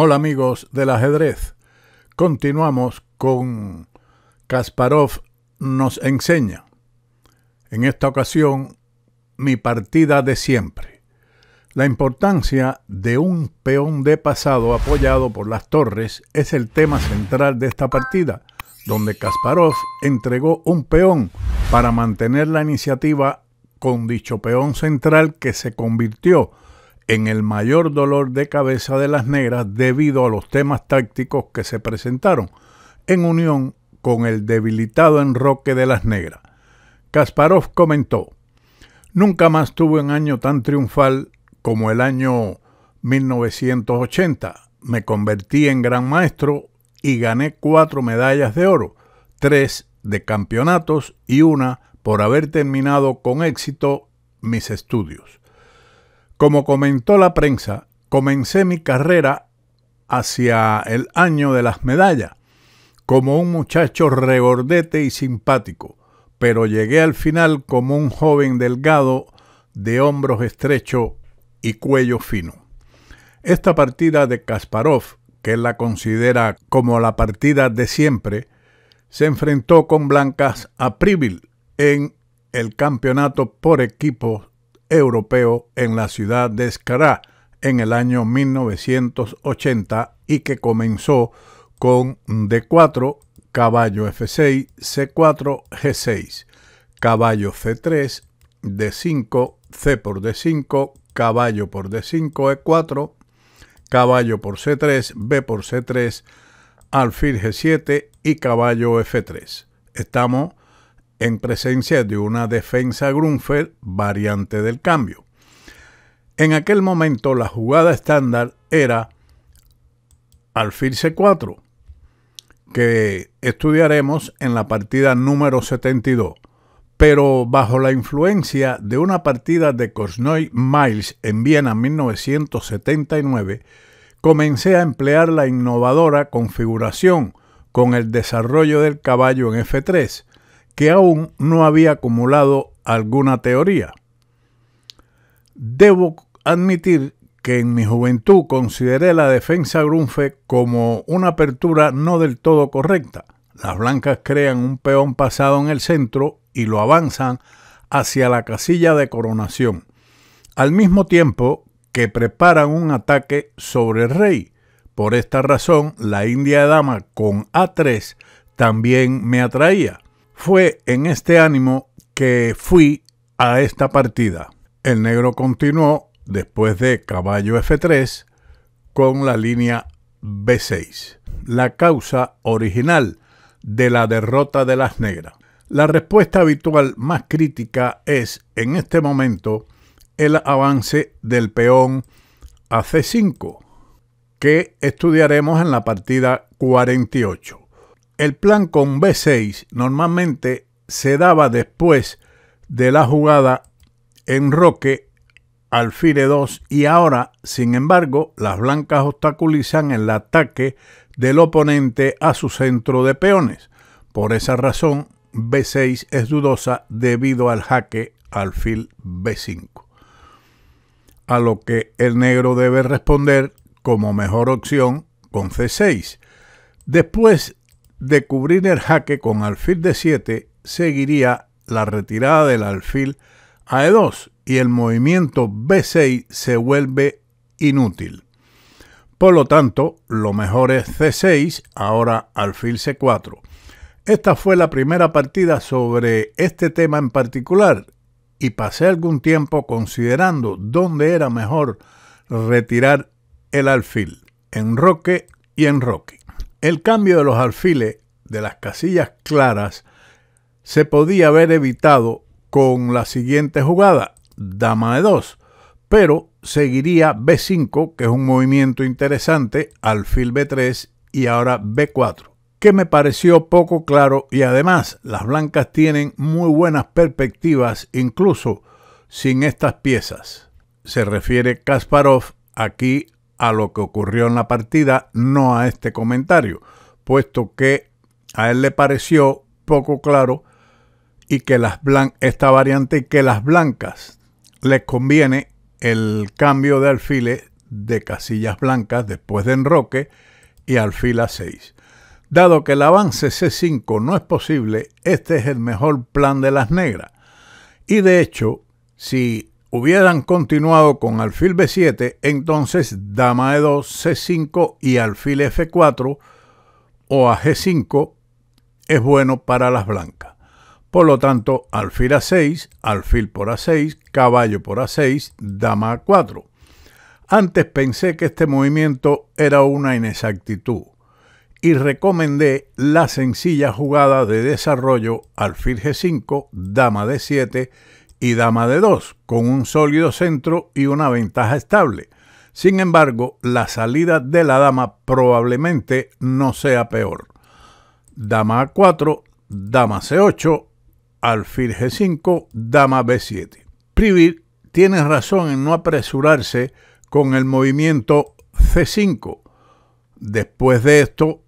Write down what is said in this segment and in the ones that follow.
Hola amigos del ajedrez, continuamos con Kasparov nos enseña. En esta ocasión, mi partida de siempre. La importancia de un peón de pasado apoyado por las torres es el tema central de esta partida, donde Kasparov entregó un peón para mantener la iniciativa con dicho peón central que se convirtió en el mayor dolor de cabeza de las negras debido a los temas tácticos que se presentaron, en unión con el debilitado enroque de las negras. Kasparov comentó: «Nunca más tuve un año tan triunfal como el año 1980. Me convertí en gran maestro y gané 4 medallas de oro, 3 de campeonatos y 1 por haber terminado con éxito mis estudios. Como comentó la prensa, comencé mi carrera hacia el año de las medallas, como un muchacho regordete y simpático, pero llegué al final como un joven delgado, de hombros estrechos y cuello fino». Esta partida de Kasparov, que él la considera como la partida de siempre, se enfrentó con blancas a Pribille en el campeonato por equipos europeo en la ciudad de Skara en el año 1980 y que comenzó con D4, caballo F6, C4, G6, caballo C3, D5, C por D5, caballo por D5, E4, caballo por C3, B por C3, alfil G7 y caballo F3. Estamos en presencia de una defensa Grunfeld variante del cambio. En aquel momento la jugada estándar era alfil C4, que estudiaremos en la partida número 72, pero bajo la influencia de una partida de Korchnoi-Miles en Viena en 1979, comencé a emplear la innovadora configuración con el desarrollo del caballo en F3, que aún no había acumulado alguna teoría. Debo admitir que en mi juventud consideré la defensa Grunfeld como una apertura no del todo correcta. Las blancas crean un peón pasado en el centro y lo avanzan hacia la casilla de coronación, al mismo tiempo que preparan un ataque sobre el rey. Por esta razón, la india de dama con A3 también me atraía. Fue en este ánimo que fui a esta partida. El negro continuó después de caballo F3 con la línea B6, la causa original de la derrota de las negras. La respuesta habitual más crítica es, en este momento, el avance del peón a C5, que estudiaremos en la partida 48. El plan con B6 normalmente se daba después de la jugada enroque alfil E2 y ahora, sin embargo, las blancas obstaculizan el ataque del oponente a su centro de peones. Por esa razón, B6 es dudosa debido al jaque alfil B5. A lo que el negro debe responder como mejor opción con C6. Después de cubrir el jaque con alfil D7, seguiría la retirada del alfil a E2 y el movimiento B6 se vuelve inútil. Por lo tanto, lo mejor es C6, ahora alfil C4. Esta fue la primera partida sobre este tema en particular y pasé algún tiempo considerando dónde era mejor retirar el alfil, enroque y enroque. El cambio de los alfiles de las casillas claras se podía haber evitado con la siguiente jugada, dama E2, pero seguiría B5, que es un movimiento interesante, alfil B3 y ahora B4, que me pareció poco claro y además las blancas tienen muy buenas perspectivas incluso sin estas piezas. Se refiere Kasparov aquí a lo que ocurrió en la partida, no a este comentario, puesto que a él le pareció poco claro y que esta variante y que las blancas les conviene el cambio de alfiles de casillas blancas después de enroque y alfil A6. Dado que el avance C5 no es posible, este es el mejor plan de las negras. Y de hecho, si hubieran continuado con alfil B7, entonces dama E2, C5 y alfil F4 o a G5 es bueno para las blancas. Por lo tanto, alfil A6, alfil por A6, caballo por A6, dama A4. Antes pensé que este movimiento era una inexactitud y recomendé la sencilla jugada de desarrollo alfil G5, dama D7 y dama D2, con un sólido centro y una ventaja estable. Sin embargo, la salida de la dama probablemente no sea peor. Dama A4, dama C8, alfil G5, dama B7. Privir tiene razón en no apresurarse con el movimiento C5. Después de esto,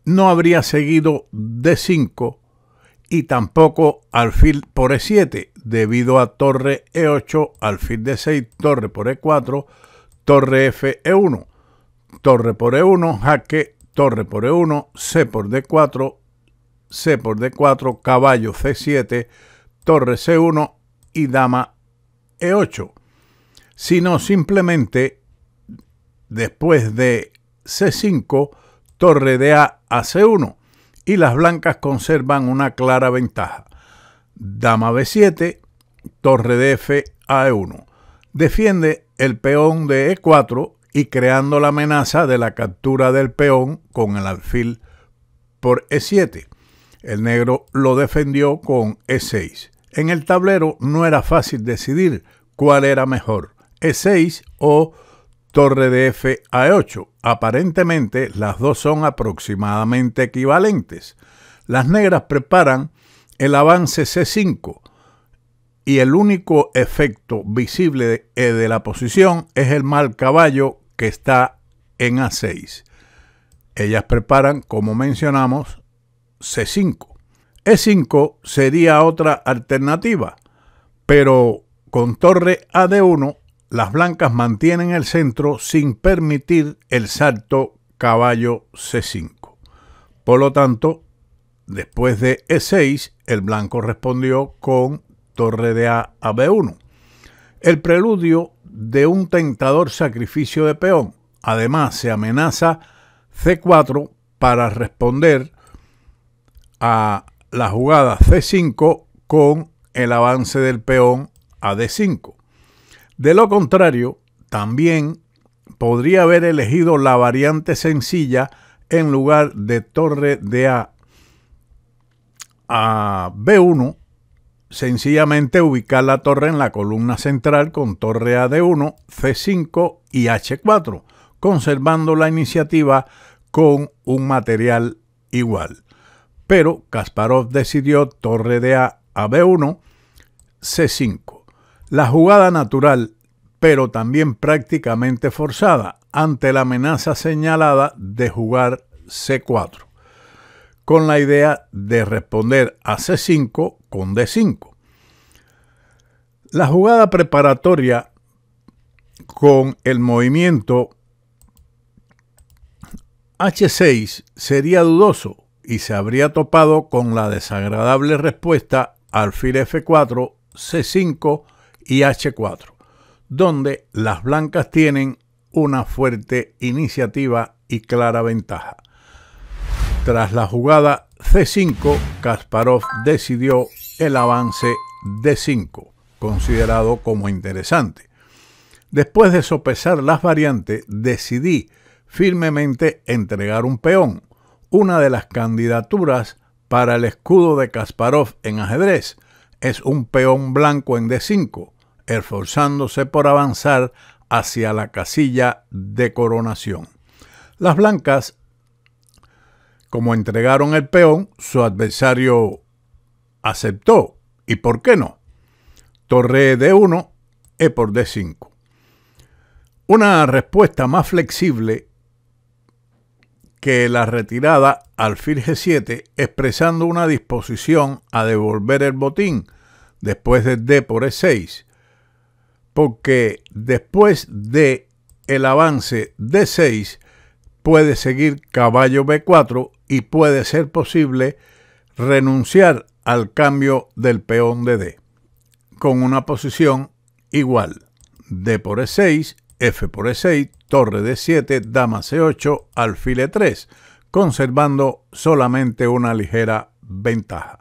no habría seguido D5 y tampoco alfil por E7, debido a torre E8, alfil D6, torre por E4, torre F, E1, torre por E1, jaque, torre por E1, C por D4, C por D4, caballo C7, torre C1 y dama E8. Sino simplemente después de C5, torre de A a C1 y las blancas conservan una clara ventaja. Dama B7, torre de F a E1. Defiende el peón de E4 y creando la amenaza de la captura del peón con el alfil por E7. El negro lo defendió con E6. En el tablero no era fácil decidir cuál era mejor, E6 o torre de F a E8. Aparentemente las dos son aproximadamente equivalentes. Las negras preparan el avance C5 y el único efecto visible de la posición es el mal caballo que está en A6. Ellas preparan, como mencionamos, C5. E5 sería otra alternativa, pero con torre a D1 las blancas mantienen el centro sin permitir el salto caballo C5. Por lo tanto, después de E6, el blanco respondió con torre de A a B1. El preludio de un tentador sacrificio de peón. Además, se amenaza C4 para responder a la jugada C5 con el avance del peón a D5. De lo contrario, también podría haber elegido la variante sencilla en lugar de torre de A a B1, sencillamente ubicar la torre en la columna central con torre a D1, C5 y H4, conservando la iniciativa con un material igual. Pero Kasparov decidió torre de A a B1, C5. La jugada natural, pero también prácticamente forzada, ante la amenaza señalada de jugar C4, con la idea de responder a C5 con D5. La jugada preparatoria con el movimiento H6 sería dudoso y se habría topado con la desagradable respuesta alfil F4, C5 y H4, donde las blancas tienen una fuerte iniciativa y clara ventaja. Tras la jugada C5, Kasparov decidió el avance D5, considerado como interesante. Después de sopesar las variantes, decidí firmemente entregar un peón, una de las candidaturas para el escudo de Kasparov en ajedrez. Es un peón blanco en D5, esforzándose por avanzar hacia la casilla de coronación. Las blancas, como entregaron el peón, su adversario aceptó. ¿Y por qué no? Torre D1, E por D5. Una respuesta más flexible que la retirada alfil G7, expresando una disposición a devolver el botín después de D por E6, porque después de el avance D6, puede seguir caballo B4 y puede ser posible renunciar al cambio del peón de D, con una posición igual: D por E6, F por E6, torre D7, dama C8, alfil E3, conservando solamente una ligera ventaja.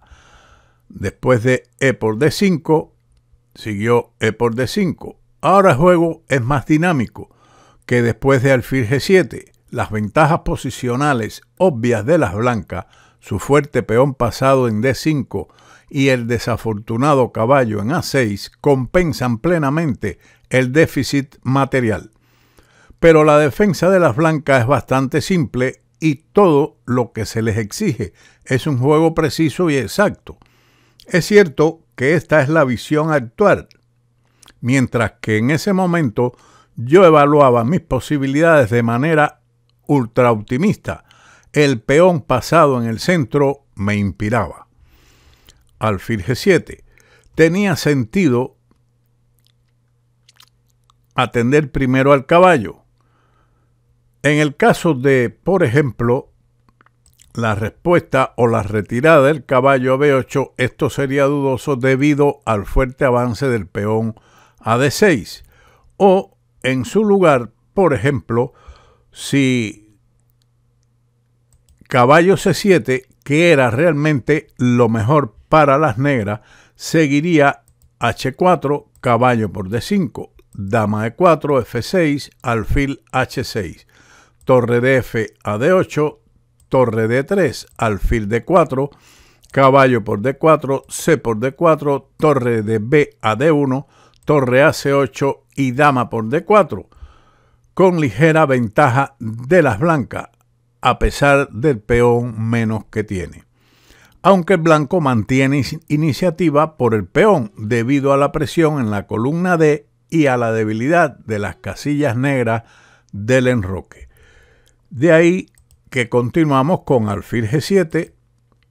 Después de E por D5, siguió E por D5. Ahora el juego es más dinámico, que después de alfil G7, las ventajas posicionales obvias de las blancas, su fuerte peón pasado en D5 y el desafortunado caballo en A6 compensan plenamente el déficit material. Pero la defensa de las blancas es bastante simple y todo lo que se les exige es un juego preciso y exacto. Es cierto que esta es la visión actual, mientras que en ese momento yo evaluaba mis posibilidades de manera ultra optimista. El peón pasado en el centro me inspiraba. Alfil G7. Tenía sentido atender primero al caballo. En el caso de, por ejemplo, la respuesta o la retirada del caballo a B8, esto sería dudoso debido al fuerte avance del peón a D6. O, en su lugar, por ejemplo, si caballo C7, que era realmente lo mejor para las negras, seguiría H4, caballo por D5, dama E4, F6, alfil H6, torre de F a D8, torre D3, alfil D4, caballo por D4, C por D4, torre de B a D1, torre a C8 y dama por D4, con ligera ventaja de las blancas, a pesar del peón menos que tiene. Aunque el blanco mantiene iniciativa por el peón debido a la presión en la columna D y a la debilidad de las casillas negras del enroque. De ahí que continuamos con alfil G7,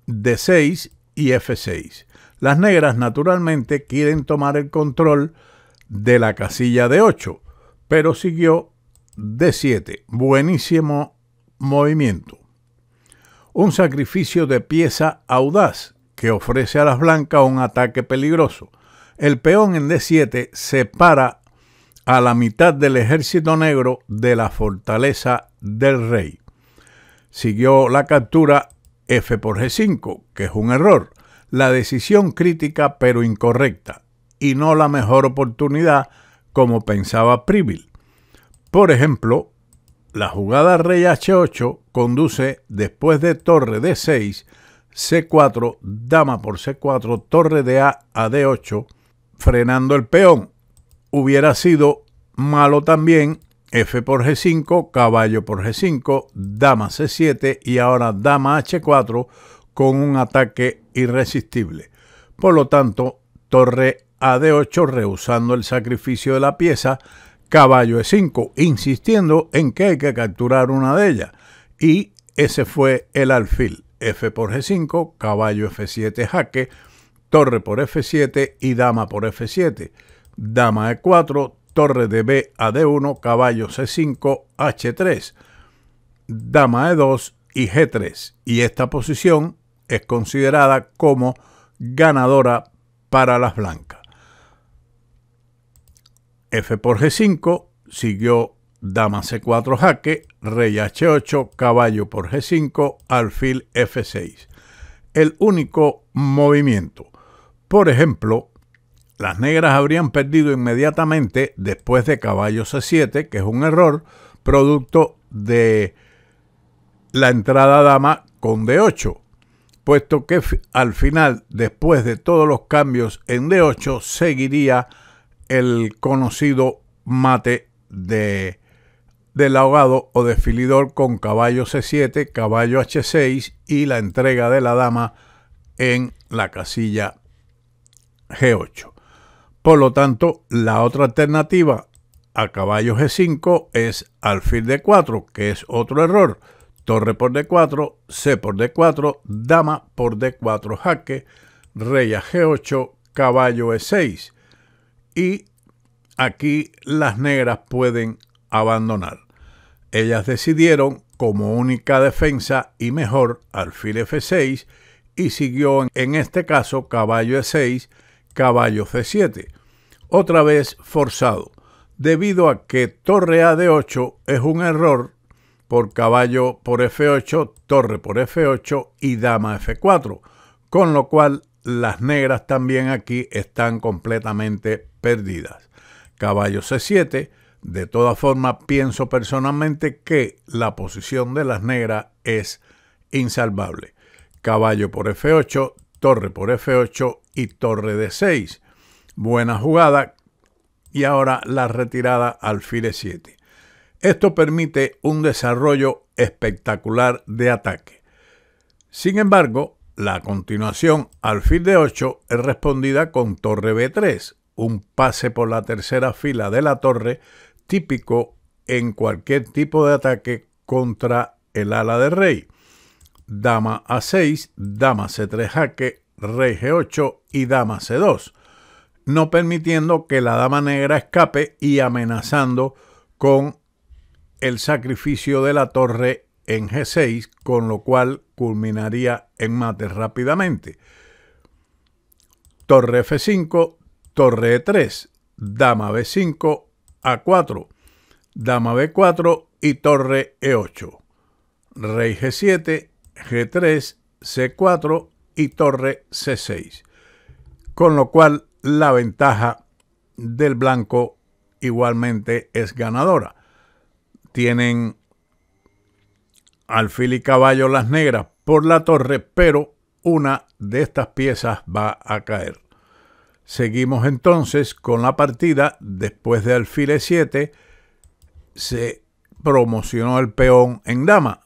D6 y F6. Las negras naturalmente quieren tomar el control de la casilla D8, pero siguió D7. Buenísimo movimiento. Un sacrificio de pieza audaz que ofrece a las blancas un ataque peligroso. El peón en D7 separa a la mitad del ejército negro de la fortaleza del rey. Siguió la captura F por G5, que es un error, la decisión crítica pero incorrecta, y no la mejor oportunidad como pensaba Priville. Por ejemplo, la jugada rey H8 conduce después de torre D6, C4, dama por C4, torre de A a D8, frenando el peón. Hubiera sido malo también F por G5, caballo por G5, dama C7 y ahora dama H4 con un ataque irresistible. Por lo tanto, torre a D8 rehusando el sacrificio de la pieza, caballo E5, insistiendo en que hay que capturar una de ellas. Y ese fue el alfil. F por G5, caballo F7 jaque, torre por F7 y dama por F7. Dama E4, torre de B a D1, caballo C5, H3, dama E2 y G3. Y esta posición es considerada como ganadora para las blancas. F por G5, siguió dama C4 jaque, rey H8, caballo por G5, alfil F6. El único movimiento. Por ejemplo, las negras habrían perdido inmediatamente después de caballo C7, que es un error, producto de la entrada dama con D8, puesto que al final, después de todos los cambios en D8, seguiría el conocido mate del ahogado o desfilidor con caballo C7, caballo H6 y la entrega de la dama en la casilla G8. Por lo tanto, la otra alternativa a caballo G5 es alfil D4, que es otro error. Torre por D4, C por D4, dama por D4 jaque, rey a G8, caballo E6. Y aquí las negras pueden abandonar. Ellas decidieron como única defensa y mejor alfil F6 y siguió en este caso caballo E6, caballo C7, otra vez forzado, debido a que torre A de 8 es un error por caballo por F8, torre por F8 y dama F4, con lo cual las negras también aquí están completamente perdidas. Caballo C7, de todas formas pienso personalmente que la posición de las negras es insalvable. Caballo por F8, torre por F8 y torre D6. Buena jugada y ahora la retirada alfil E7. Esto permite un desarrollo espectacular de ataque. Sin embargo, la continuación alfil D8 es respondida con torre B3, un pase por la tercera fila de la torre típico en cualquier tipo de ataque contra el ala de rey. Dama A6, dama C3 jaque, rey G8 y dama C2, no permitiendo que la dama negra escape y amenazando con el sacrificio de la torre en G6, con lo cual culminaría en mate rápidamente. Torre F5, torre E3, dama B5, A4, dama B4 y torre E8, rey G7, G3, C4 y torre C6, con lo cual la ventaja del blanco igualmente es ganadora. Tienen alfil y caballo las negras por la torre, pero una de estas piezas va a caer. Seguimos entonces con la partida. Después de alfil E7 se promocionó el peón en dama.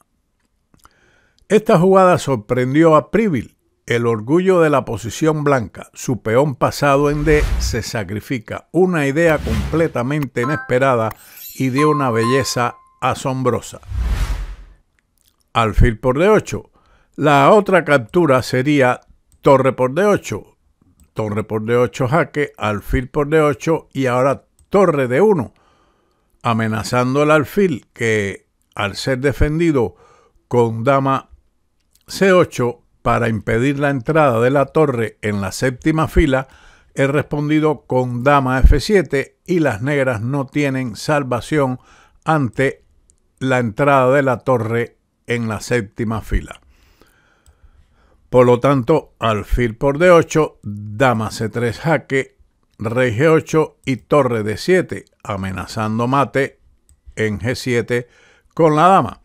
Esta jugada sorprendió a Priville, el orgullo de la posición blanca. Su peón pasado en D se sacrifica, una idea completamente inesperada y de una belleza asombrosa. Alfil por D8. La otra captura sería torre por D8, torre por D8 jaque, alfil por D8 y ahora torre D1, amenazando el alfil que al ser defendido con dama C8 para impedir la entrada de la torre en la séptima fila, es respondido con dama F7 y las negras no tienen salvación ante la entrada de la torre en la séptima fila. Por lo tanto, alfil por D8, dama C3 jaque, rey G8 y torre D7, amenazando mate en G7 con la dama,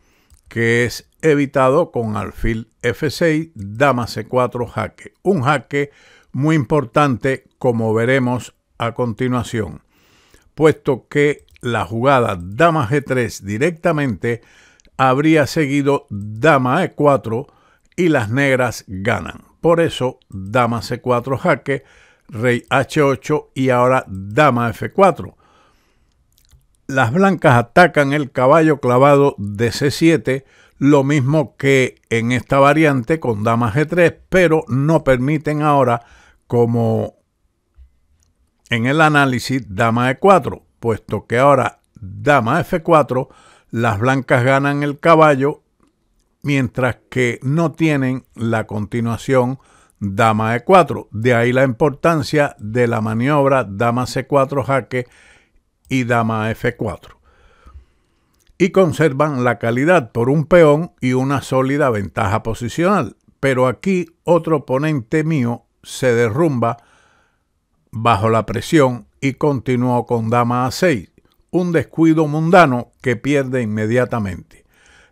que es evitado con alfil F6, dama C4 jaque. Un jaque muy importante, como veremos a continuación, puesto que la jugada dama G3 directamente habría seguido dama E4 y las negras ganan. Por eso, dama C4 jaque, rey H8 y ahora dama F4. Las blancas atacan el caballo clavado de C7, lo mismo que en esta variante con dama G3, pero no permiten ahora, como en el análisis, dama E4, puesto que ahora dama F4, las blancas ganan el caballo, mientras que no tienen la continuación dama E4. De ahí la importancia de la maniobra dama C4 jaque y dama F4. Y conservan la calidad por un peón y una sólida ventaja posicional. Pero aquí otro oponente mío se derrumba bajo la presión y continuó con dama A6, un descuido mundano que pierde inmediatamente.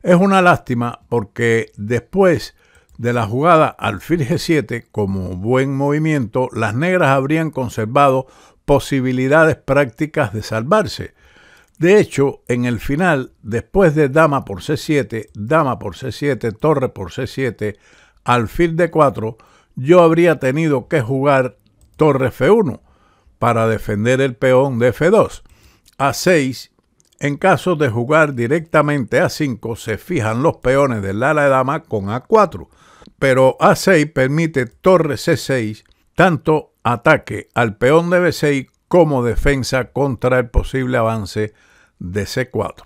Es una lástima porque después de la jugada alfil G7 como buen movimiento, las negras habrían conservado posibilidades prácticas de salvarse. De hecho, en el final, después de dama por C7, torre por C7, alfil D4, yo habría tenido que jugar torre F1 para defender el peón de F2. A6, en caso de jugar directamente A5, se fijan los peones del ala de dama con A4, pero A6 permite torre C6, tanto ataque al peón de B6 como defensa contra el posible avance de C4.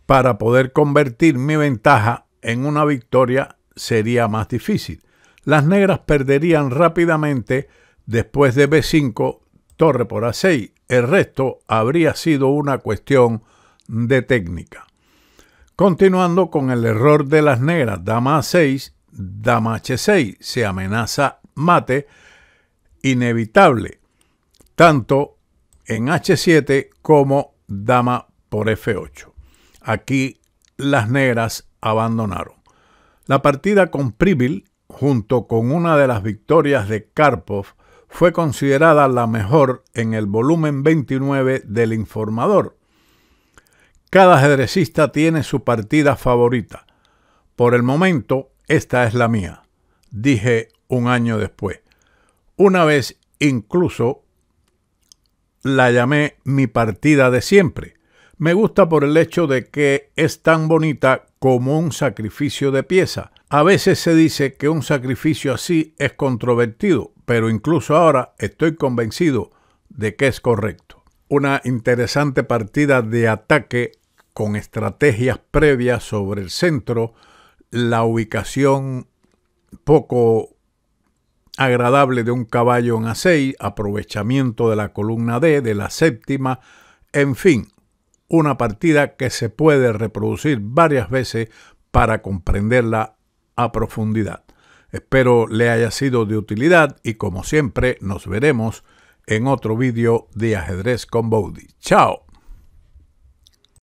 Para poder convertir mi ventaja en una victoria sería más difícil. Las negras perderían rápidamente después de B5, torre por A6. El resto habría sido una cuestión de técnica. Continuando con el error de las negras, dama A6, dama H6, se amenaza mate inevitable, tanto en H7 como dama por F8. Aquí las negras abandonaron. La partida con Pribyl, junto con una de las victorias de Karpov, fue considerada la mejor en el volumen 29 del Informador. Cada ajedrecista tiene su partida favorita. Por el momento, esta es la mía, dije un año después. Una vez incluso la llamé mi partida de siempre. Me gusta por el hecho de que es tan bonita como un sacrificio de pieza. A veces se dice que un sacrificio así es controvertido, pero incluso ahora estoy convencido de que es correcto. Una interesante partida de ataque con estrategias previas sobre el centro, la ubicación poco agradable de un caballo en A6, aprovechamiento de la columna D, de la séptima, en fin, una partida que se puede reproducir varias veces para comprenderla a profundidad. Espero le haya sido de utilidad y como siempre nos veremos en otro vídeo de Ajedrez con Boudy. ¡Chao!